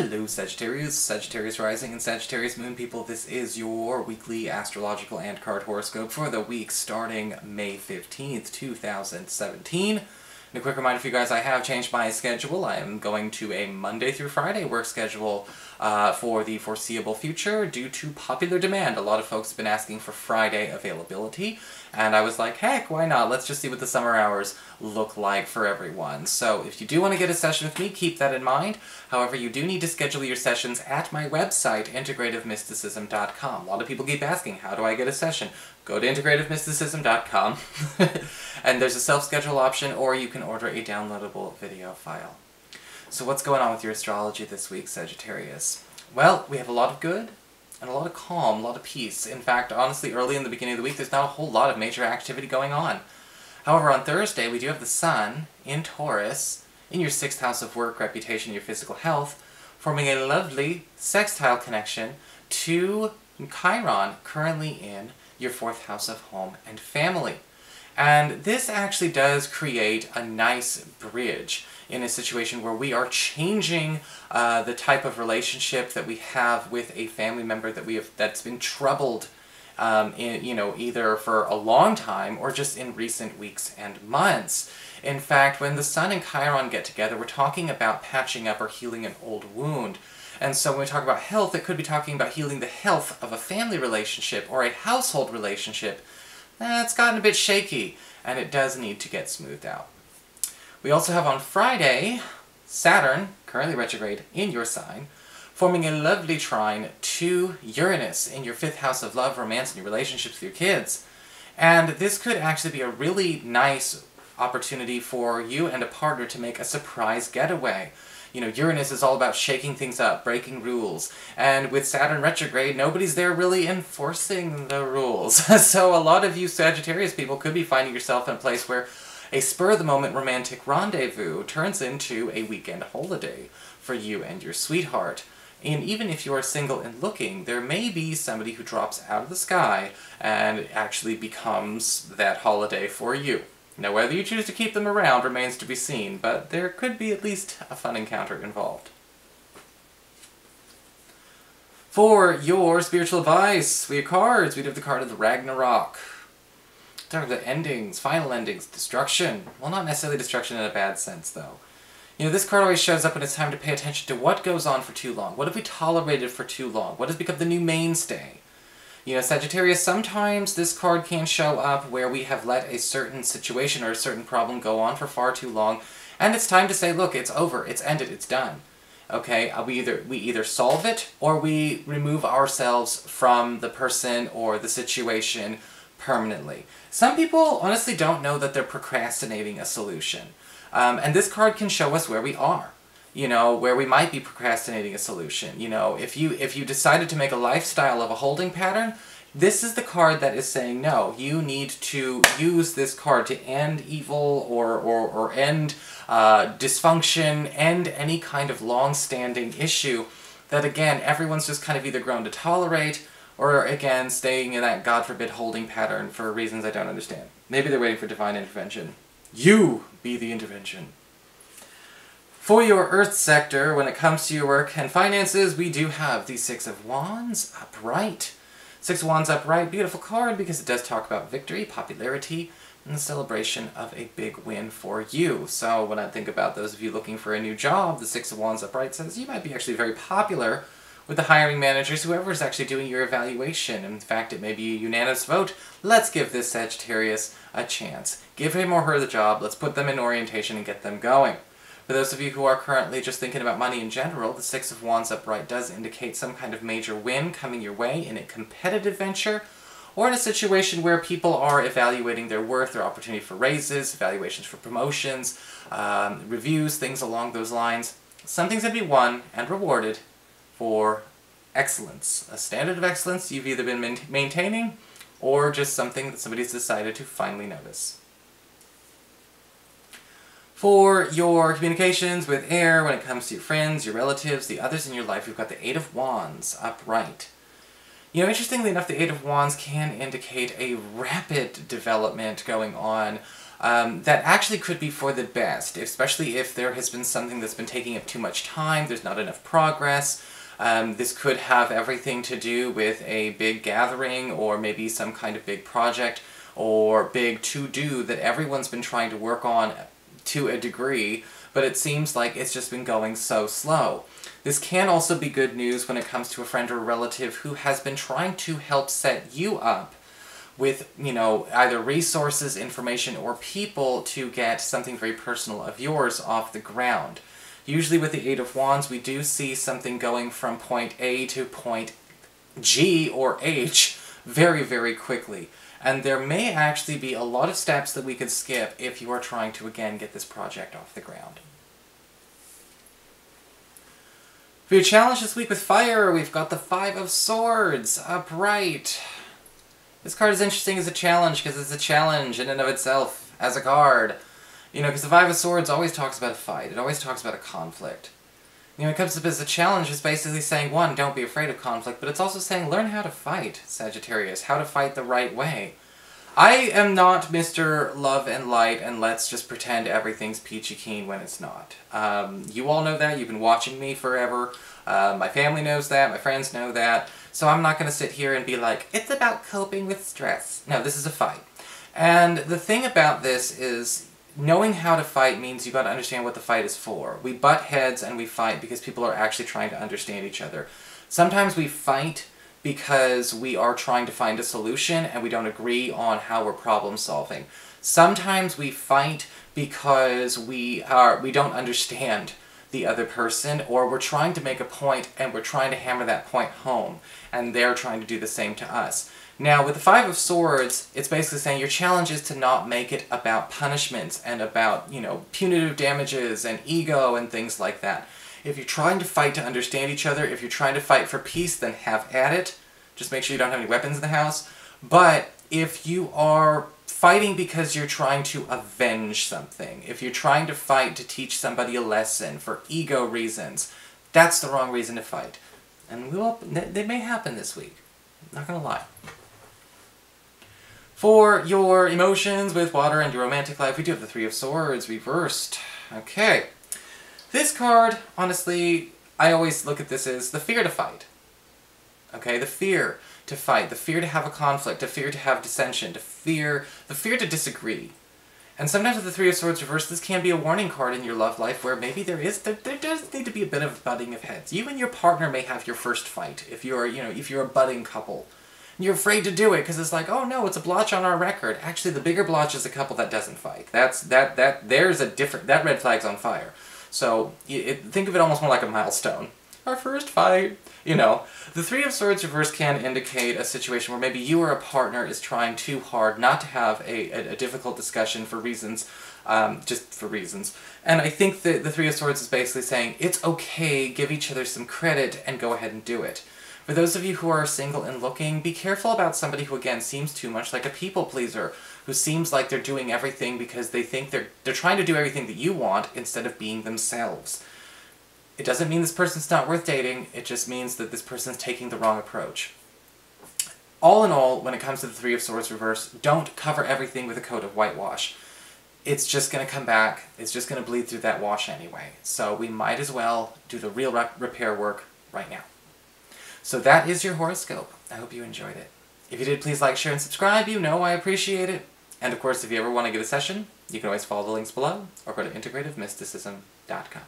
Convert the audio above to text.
Hello Sagittarius, Sagittarius Rising and Sagittarius Moon people. This is your weekly astrological and card horoscope for the week starting May 15th, 2017. And a quick reminder for you guys, I have changed my schedule. I am going to a Monday through Friday work schedule for the foreseeable future due to popular demand. A lot of folks have been asking for Friday availability, and I was like, heck, why not? Let's just see what the summer hours look like for everyone. So if you do want to get a session with me, keep that in mind. However, you do need to schedule your sessions at my website, integrativemysticism.com. A lot of people keep asking, how do I get a session? Go to integrativemysticism.com, and there's a self-schedule option, or you can order a downloadable video file. So what's going on with your astrology this week, Sagittarius? Well, we have a lot of good, and a lot of calm, a lot of peace. In fact, honestly, early in the beginning of the week, there's not a whole lot of major activity going on. However, on Thursday, we do have the Sun in Taurus, in your 6th house of work, reputation, your physical health, forming a lovely sextile connection to Chiron, currently in your 4th house of home and family. And this actually does create a nice bridge in a situation where we are changing the type of relationship that we have with a family member that's been troubled either for a long time or just in recent weeks and months. In fact, when the Sun and Chiron get together, we're talking about patching up or healing an old wound. And so when we talk about health, it could be talking about healing the health of a family relationship or a household relationship that's gotten a bit shaky, and it does need to get smoothed out. We also have on Friday, Saturn, currently retrograde in your sign, forming a lovely trine to Uranus in your 5th house of love, romance, and your relationships with your kids. And this could actually be a really nice opportunity for you and a partner to make a surprise getaway. You know, Uranus is all about shaking things up, breaking rules, and with Saturn retrograde, nobody's there really enforcing the rules. So a lot of you Sagittarius people could be finding yourself in a place where a spur-of-the-moment romantic rendezvous turns into a weekend holiday for you and your sweetheart. And even if you are single and looking, there may be somebody who drops out of the sky and actually becomes that holiday for you. Now, whether you choose to keep them around remains to be seen, but there could be at least a fun encounter involved. For your spiritual advice, we have cards. We have the card of the Ragnarok. Talking about endings, final endings, destruction. Well, not necessarily destruction in a bad sense, though. You know, this card always shows up when it's time to pay attention to what goes on for too long. What have we tolerated for too long? What has become the new mainstay? You know, Sagittarius, sometimes this card can show up where we have let a certain situation or a certain problem go on for far too long, and it's time to say, look, it's over, it's ended, it's done. Okay, we either solve it or we remove ourselves from the person or the situation permanently. Some people honestly don't know that they're procrastinating a solution, and this card can show us where we are. You know, where we might be procrastinating a solution. You know, if you decided to make a lifestyle of a holding pattern, this is the card that is saying, no, you need to use this card to end evil or end dysfunction, end any kind of long-standing issue that, again, everyone's just kind of either grown to tolerate or, again, staying in that, God forbid, holding pattern for reasons I don't understand. Maybe they're waiting for divine intervention. You be the intervention. For your Earth sector, when it comes to your work and finances, we do have the 6 of Wands upright. 6 of Wands upright, beautiful card because it does talk about victory, popularity, and the celebration of a big win for you. So when I think about those of you looking for a new job, the 6 of Wands upright says you might be actually very popular with the hiring managers, whoever is actually doing your evaluation. In fact, it may be a unanimous vote. Let's give this Sagittarius a chance. Give him or her the job, let's put them in orientation and get them going. For those of you who are currently just thinking about money in general, the 6 of Wands upright does indicate some kind of major win coming your way in a competitive venture, or in a situation where people are evaluating their worth, their opportunity for raises, evaluations for promotions, reviews, things along those lines. Something's going to be won and rewarded for excellence. A standard of excellence you've either been maintaining, or just something that somebody's decided to finally notice. For your communications with air, when it comes to your friends, your relatives, the others in your life, we've got the 8 of Wands upright. You know, interestingly enough, the 8 of Wands can indicate a rapid development going on that actually could be for the best, especially if there has been something that's been taking up too much time, there's not enough progress. This could have everything to do with a big gathering, or maybe some kind of big project, or big to-do that everyone's been trying to work on to a degree, but it seems like it's just been going so slow. This can also be good news when it comes to a friend or a relative who has been trying to help set you up with, you know, either resources, information, or people to get something very personal of yours off the ground. Usually with the Eight of Wands, we do see something going from point A to point G or H very, very quickly. And there may actually be a lot of steps that we could skip if you are trying to, again, get this project off the ground. For your challenge this week with fire, we've got the Five of Swords upright. This card is interesting as a challenge because it's a challenge in and of itself as a card. You know, because the Five of Swords always talks about a fight. It always talks about a conflict. You know, it comes up as a challenge, it's basically saying, one, don't be afraid of conflict, but it's also saying, learn how to fight, Sagittarius, how to fight the right way. I am not Mr. Love and Light, and let's just pretend everything's peachy keen when it's not. You all know that, you've been watching me forever, my family knows that, my friends know that, so I'm not going to sit here and be like, it's about coping with stress. No, this is a fight. And the thing about this is, knowing how to fight means you've got to understand what the fight is for. We butt heads and we fight because people are actually trying to understand each other. Sometimes we fight because we are trying to find a solution and we don't agree on how we're problem solving. Sometimes we fight because we don't understand the other person, or we're trying to make a point and we're trying to hammer that point home, and they're trying to do the same to us. Now, with the Five of Swords, it's basically saying your challenge is to not make it about punishments and about, you know, punitive damages and ego and things like that. If you're trying to fight to understand each other, if you're trying to fight for peace, then have at it. Just make sure you don't have any weapons in the house. But if you are fighting because you're trying to avenge something, if you're trying to fight to teach somebody a lesson for ego reasons, that's the wrong reason to fight. And they may happen this week. Not gonna lie. For your emotions with water and your romantic life, we do have the Three of Swords reversed. Okay. This card, honestly, I always look at this as the fear to fight. Okay, the fear to fight, the fear to have a conflict, the fear to have dissension, the fear to disagree. And sometimes with the Three of Swords reversed, this can be a warning card in your love life where maybe there does need to be a bit of butting of heads. You and your partner may have your first fight if you're, you know, if you're a budding couple. You're afraid to do it because it's like, oh no, it's a blotch on our record. Actually, the bigger blotch is a couple that doesn't fight. That red flag's on fire. So think of it almost more like a milestone. Our first fight. You know, the Three of Swords reverse can indicate a situation where maybe you or a partner is trying too hard not to have a difficult discussion for reasons, just for reasons. And I think that the Three of Swords is basically saying, it's okay, give each other some credit, and go ahead and do it. For those of you who are single and looking, be careful about somebody who, again, seems too much like a people pleaser, who seems like they're doing everything because they think they're trying to do everything that you want instead of being themselves. It doesn't mean this person's not worth dating, it just means that this person's taking the wrong approach. All in all, when it comes to the Three of Swords reverse, don't cover everything with a coat of whitewash. It's just going to come back, it's just going to bleed through that wash anyway. So we might as well do the real repair work right now. So that is your horoscope. I hope you enjoyed it. If you did, please like, share, and subscribe. You know I appreciate it. And of course, if you ever want to get a session, you can always follow the links below, or go to integrativemysticism.com.